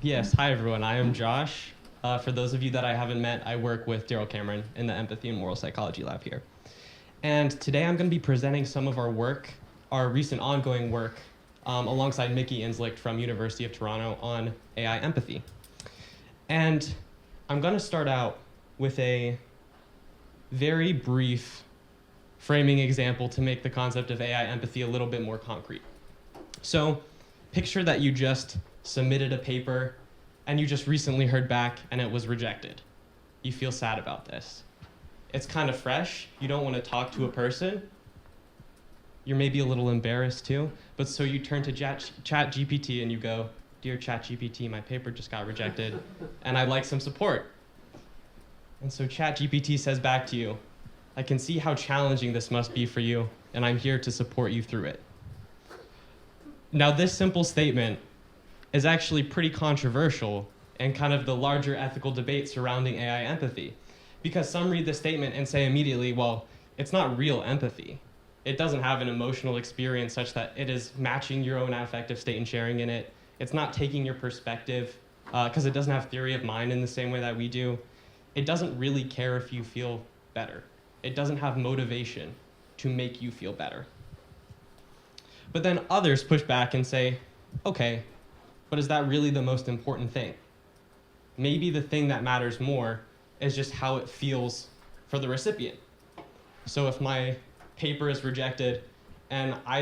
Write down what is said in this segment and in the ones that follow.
Yes, hi everyone, I am Josh. For those of you that I haven't met, I work with Daryl Cameron in the Empathy and Moral Psychology lab here. And today I'm going to be presenting some of our work, our recent ongoing work, alongside Mickey Inslicht from University of Toronto on AI empathy. And I'm going to start out with a very brief framing example to make the concept of AI empathy a little bit more concrete. So picture that you just submitted a paper and you just recently heard back and it was rejected. You feel sad about this. It's kind of fresh. You don't want to talk to a person. You're maybe a little embarrassed too. But so you turn to ChatGPT and you go, "Dear ChatGPT, my paper just got rejected and I'd like some support." And so ChatGPT says back to you, "I can see how challenging this must be for you, and I'm here to support you through it." Now, this simple statement is actually pretty controversial in kind of the larger ethical debate surrounding AI empathy, because some read the statement and say immediately, well, it's not real empathy. It doesn't have an emotional experience such that it is matching your own affective state and sharing in it. It's not taking your perspective, because it doesn't have theory of mind in the same way that we do. It doesn't really care if you feel better. It doesn't have motivation to make you feel better. But then others push back and say, okay, but is that really the most important thing? Maybe the thing that matters more is just how it feels for the recipient. So if my paper is rejected and I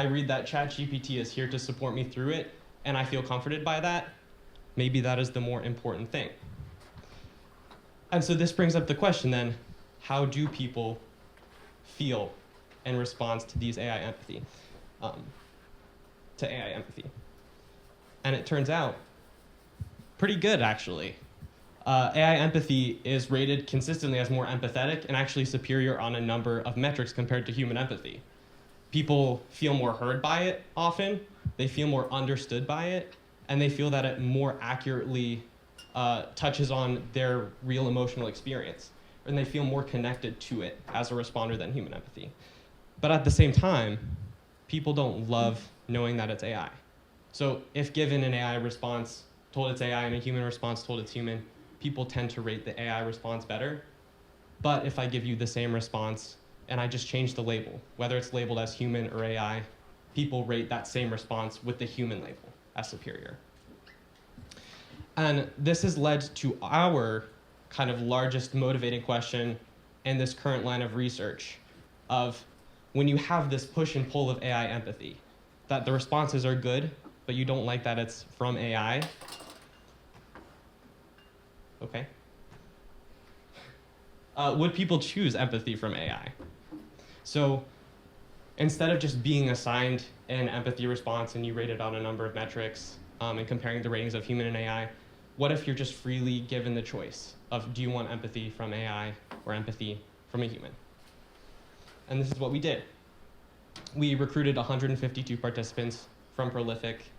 read that ChatGPT is here to support me through it and I feel comforted by that, maybe that is the more important thing. And so this brings up the question then, how do people feel in response to these AI empathy? And it turns out pretty good, actually. AI empathy is rated consistently as more empathetic and actually superior on a number of metrics compared to human empathy. People feel more heard by it often, they feel more understood by it, and they feel that it more accurately touches on their real emotional experience, and they feel more connected to it as a responder than human empathy. But at the same time, people don't love knowing that it's AI. So if given an AI response told it's AI and a human response told it's human, people tend to rate the AI response better. But if I give you the same response and I just change the label, whether it's labeled as human or AI, people rate that same response with the human label as superior. And this has led to our kind of largest motivating question in this current line of research of when you have this push and pull of AI empathy, that the responses are good, but you don't like that it's from AI. Okay. Would people choose empathy from AI? So instead of just being assigned an empathy response and you rate it on a number of metrics and comparing the ratings of human and AI, what if you're just freely given the choice of do you want empathy from AI or empathy from a human? And this is what we did. We recruited 152 participants from Prolific.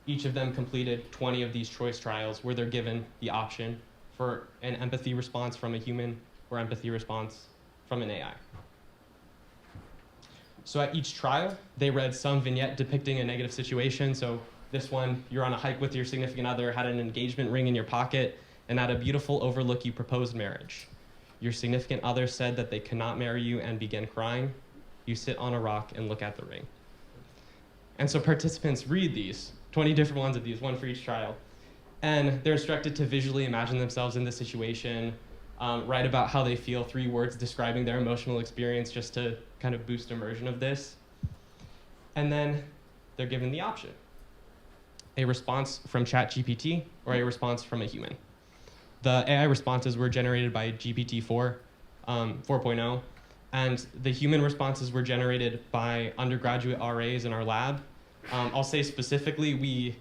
Each of them completed 20 of these choice trials where they're given the option for an empathy response from a human or empathy response from an AI. So at each trial, they read some vignette depicting a negative situation. So this one, you're on a hike with your significant other, had an engagement ring in your pocket, and at a beautiful overlook, you proposed marriage. Your significant other said that they cannot marry you and began crying. You sit on a rock and look at the ring. And so participants read these, 20 different ones of these, one for each trial. And they're instructed to visually imagine themselves in the situation, write about how they feel, 3 words describing their emotional experience just to kind of boost immersion of this. And then they're given the option. A response from ChatGPT or a response from a human. The AI responses were generated by GPT-4, 4.0, and the human responses were generated by undergraduate RAs in our lab. I'll say specifically, we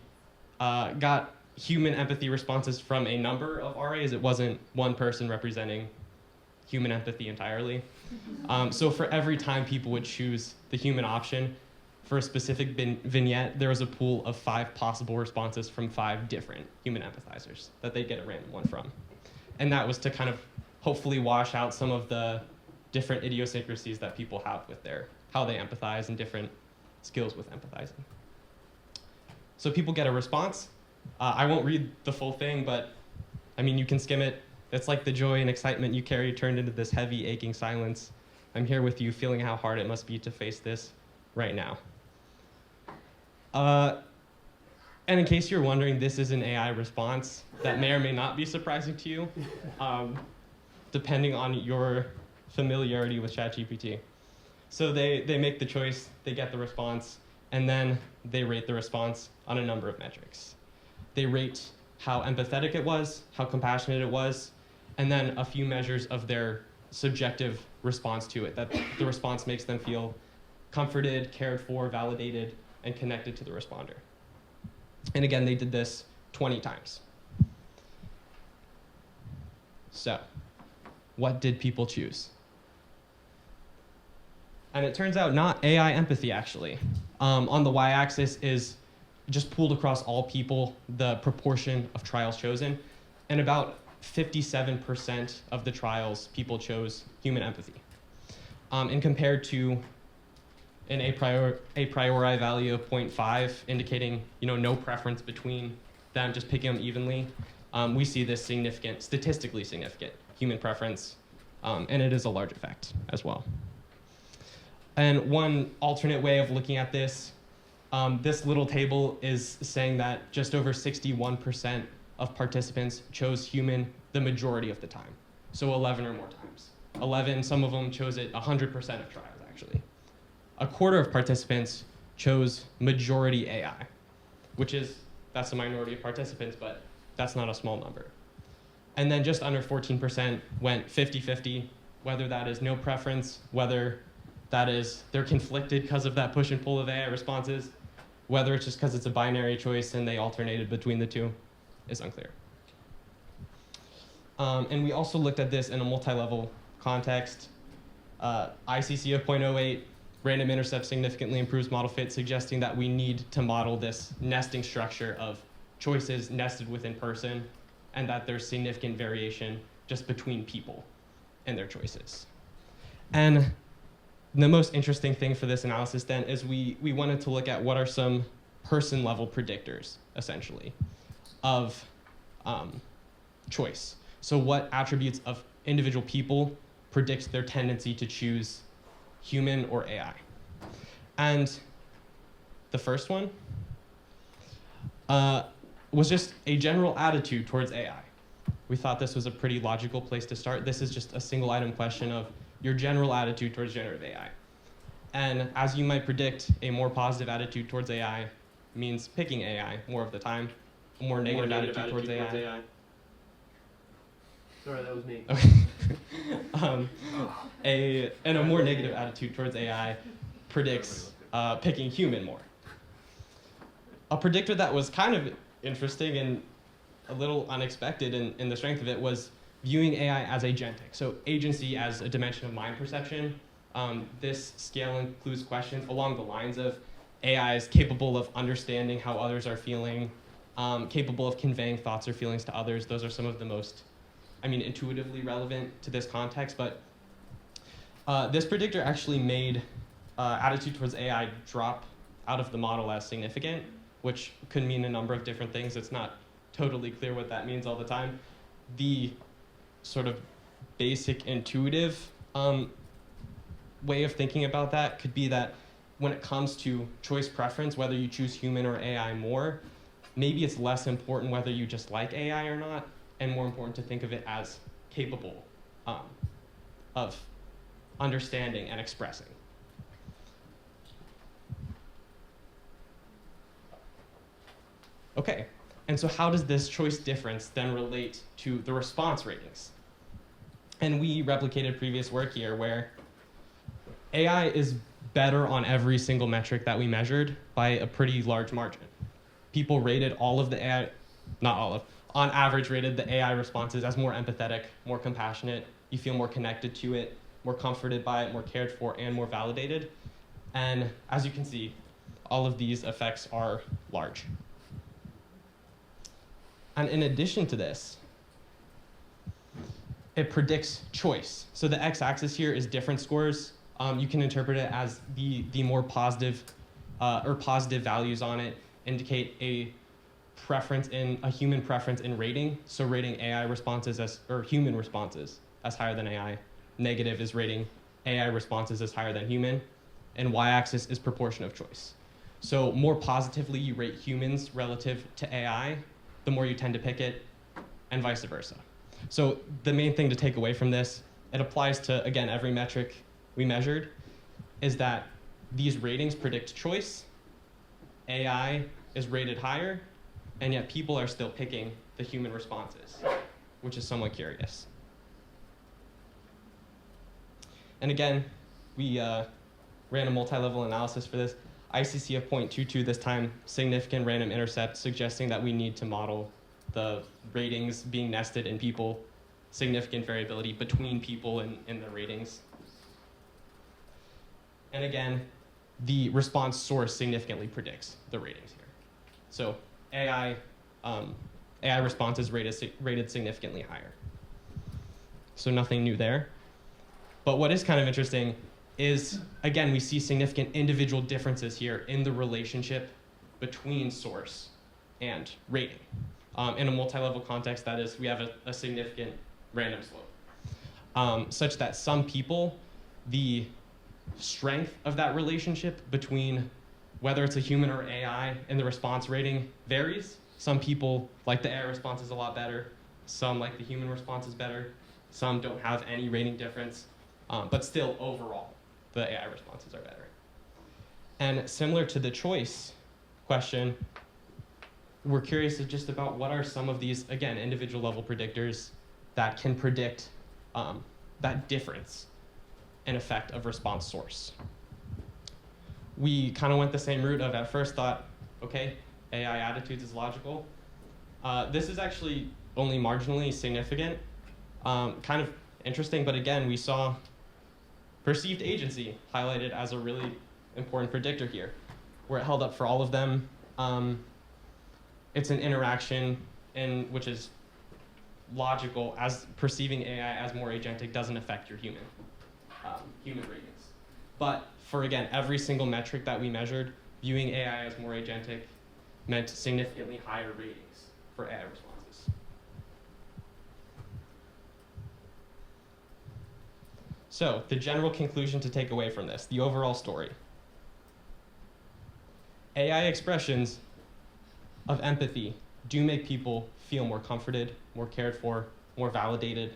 got human empathy responses from a number of RAs. It wasn't one person representing human empathy entirely. So for every time people would choose the human option, for a specific vignette, there was a pool of 5 possible responses from 5 different human empathizers that they'd get a random one from. And that was to kind of hopefully wash out some of the different idiosyncrasies that people have with how they empathize and different skills with empathizing. So people get a response, I won't read the full thing, but I mean, you can skim it. It's like the joy and excitement you carry turned into this heavy, aching silence. I'm here with you, feeling how hard it must be to face this right now. And in case you're wondering, this is an AI response that may or may not be surprising to you, depending on your familiarity with ChatGPT. So they make the choice, they get the response, and then they rate the response on a number of metrics. They rate how empathetic it was, how compassionate it was, and then a few measures of their subjective response to it, that the response makes them feel comforted, cared for, validated, and connected to the responder. And again, they did this 20 times. So, what did people choose? And it turns out not AI empathy, actually. On the y-axis is just pooled across all people, the proportion of trials chosen. And about 57% of the trials, people chose human empathy. And compared to an a priori value of 0.5, indicating no preference between them, just picking them evenly, we see this significant, statistically significant human preference, and it is a large effect as well. And one alternate way of looking at this, this little table is saying that just over 61% of participants chose human the majority of the time. So 11 or more times. 11, some of them chose it 100% of trials, actually. A quarter of participants chose majority AI, that's a minority of participants, but that's not a small number. And then just under 14% went 50-50, whether that is no preference, whether that is they're conflicted because of that push and pull of AI responses, whether it's just because it's a binary choice and they alternated between the two is unclear. And we also looked at this in a multi-level context. ICC of 0.08, random intercept significantly improves model fit, suggesting that we need to model this nesting structure of choices nested within person, and that there's significant variation just between people and their choices. And the most interesting thing for this analysis then is we wanted to look at what are some person-level predictors, essentially, of choice. So what attributes of individual people predict their tendency to choose human or AI? And the first one was just a general attitude towards AI. We thought this was a pretty logical place to start. This is just a single item question of your general attitude towards generative AI. And as you might predict, a more positive attitude towards AI means picking AI more of the time. A more negative attitude towards AI. Sorry, that was me. Okay. And a more negative attitude towards AI predicts picking human more. A predictor that was kind of interesting and a little unexpected in the strength of it was viewing AI as agentic, so agency as a dimension of mind perception. This scale includes questions along the lines of AI is capable of understanding how others are feeling, capable of conveying thoughts or feelings to others. Those are some of the most, intuitively relevant to this context, but this predictor actually made attitude towards AI drop out of the model as significant, which could mean a number of different things. It's not totally clear what that means all the time. The sort of basic intuitive way of thinking about that could be that when it comes to choice preference, whether you choose human or AI more, maybe it's less important whether you just like AI or not, and more important to think of it as capable of understanding and expressing. Okay, and so how does this choice difference then relate to the response ratings? And we replicated previous work here where AI is better on every single metric that we measured by a pretty large margin. People rated all of the AI, not all of, on average rated the AI responses as more empathetic, more compassionate. You feel more connected to it, more comforted by it, more cared for, and more validated. And as you can see, all of these effects are large. And in addition to this, it predicts choice. So the x-axis here is different scores. You can interpret it as the more positive or positive values on it indicate a a human preference in rating. So rating AI responses or human responses as higher than AI. Negative is rating AI responses as higher than human. And y-axis is proportion of choice. So more positively you rate humans relative to AI, the more you tend to pick it, and vice versa. So the main thing to take away from this, it applies to, again, every metric we measured, is that these ratings predict choice, AI is rated higher, and yet people are still picking the human responses, which is somewhat curious. And again, we ran a multi-level analysis for this. ICC of 0.22 this time, significant random intercept, suggesting that we need to model the ratings being nested in people, significant variability between people in the ratings. And again, the response source significantly predicts the ratings here. So AI response is rated significantly higher. So nothing new there. But what is kind of interesting is, again, we see significant individual differences here in the relationship between source and rating. In a multi-level context, that is, we have a significant random slope, such that some people, the strength of that relationship between whether it's a human or AI in the response rating varies. Some people like the AI response is a lot better. Some like the human response is better. Some don't have any rating difference. But still, overall, the AI responses are better. And similar to the choice question, we're curious just about what are some of these, again, individual level predictors that can predict that difference in effect of response source. We kind of went the same route of at first thought, okay, AI attitudes is logical. This is actually only marginally significant, kind of interesting, but again, we saw perceived agency highlighted as a really important predictor here, where it held up for all of them. It's an interaction which is logical, as perceiving AI as more agentic doesn't affect your human ratings. But for, again, every single metric that we measured, viewing AI as more agentic meant significantly higher ratings for AI responses. So the general conclusion to take away from this, the overall story. AI expressions of empathy do make people feel more comforted, more cared for, more validated,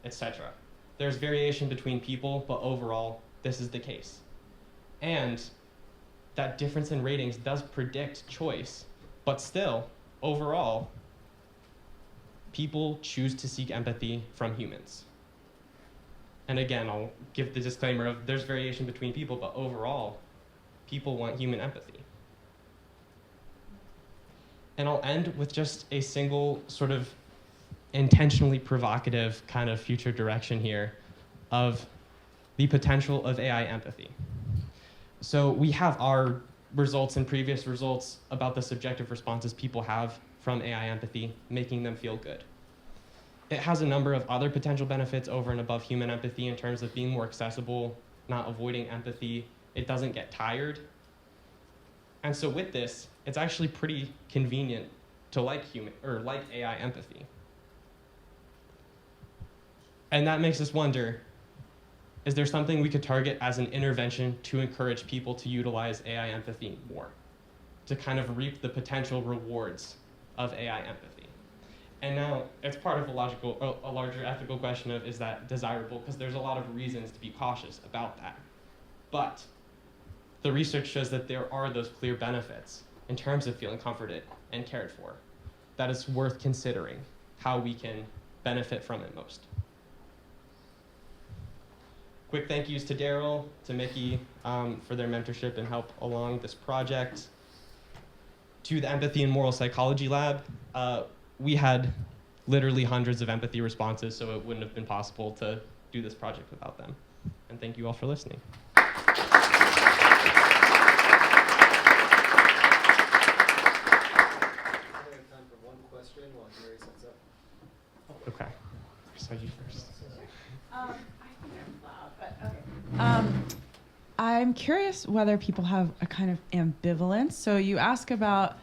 etc. There's variation between people, but overall, this is the case. And that difference in ratings does predict choice, but still, overall, people choose to seek empathy from humans. And again, I'll give the disclaimer of there's variation between people, but overall, people want human empathy. And I'll end with just a single sort of intentionally provocative kind of future direction here of the potential of AI empathy. So we have our results and previous results about the subjective responses people have from AI empathy, making them feel good. It has a number of other potential benefits over and above human empathy in terms of being more accessible, not avoiding empathy. It doesn't get tired. And so with this, it's actually pretty convenient to like AI empathy. And that makes us wonder, is there something we could target as an intervention to encourage people to utilize AI empathy more, to kind of reap the potential rewards of AI empathy? And now it's part of a larger ethical question of, is that desirable? Because there's a lot of reasons to be cautious about that. But the research shows that there are those clear benefits in terms of feeling comforted and cared for. That is worth considering how we can benefit from it most. Quick thank yous to Daryl, to Mickey for their mentorship and help along this project. To the Empathy and Moral Psychology Lab, we had literally hundreds of empathy responses, so it wouldn't have been possible to do this project without them. And thank you all for listening. Okay. So you first. I think I'm loud, but okay. I'm curious whether people have a kind of ambivalence. So you ask about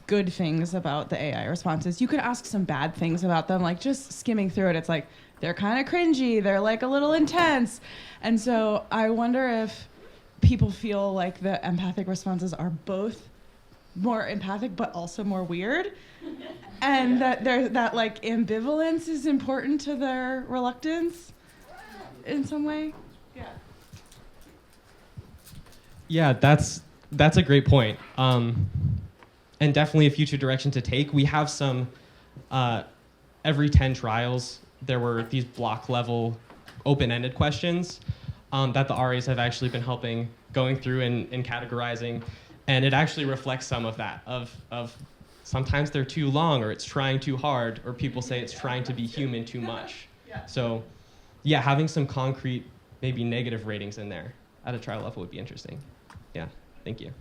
good things about the AI responses. You could ask some bad things about them, like just skimming through it. It's like, they're kind of cringy, they're like a little intense. And so I wonder if people feel like the empathic responses are both more empathic but also more weird, and that like ambivalence is important to their reluctance in some way. Yeah, that's a great point, and definitely a future direction to take. We have some every 10 trials there were these block level open-ended questions that the RAs have actually been helping going through and categorizing. And it actually reflects some of that, of sometimes they're too long, or it's trying too hard, or people say it's trying to be human too much. So yeah, having some concrete, maybe negative ratings in there at a trial level would be interesting. Yeah, thank you.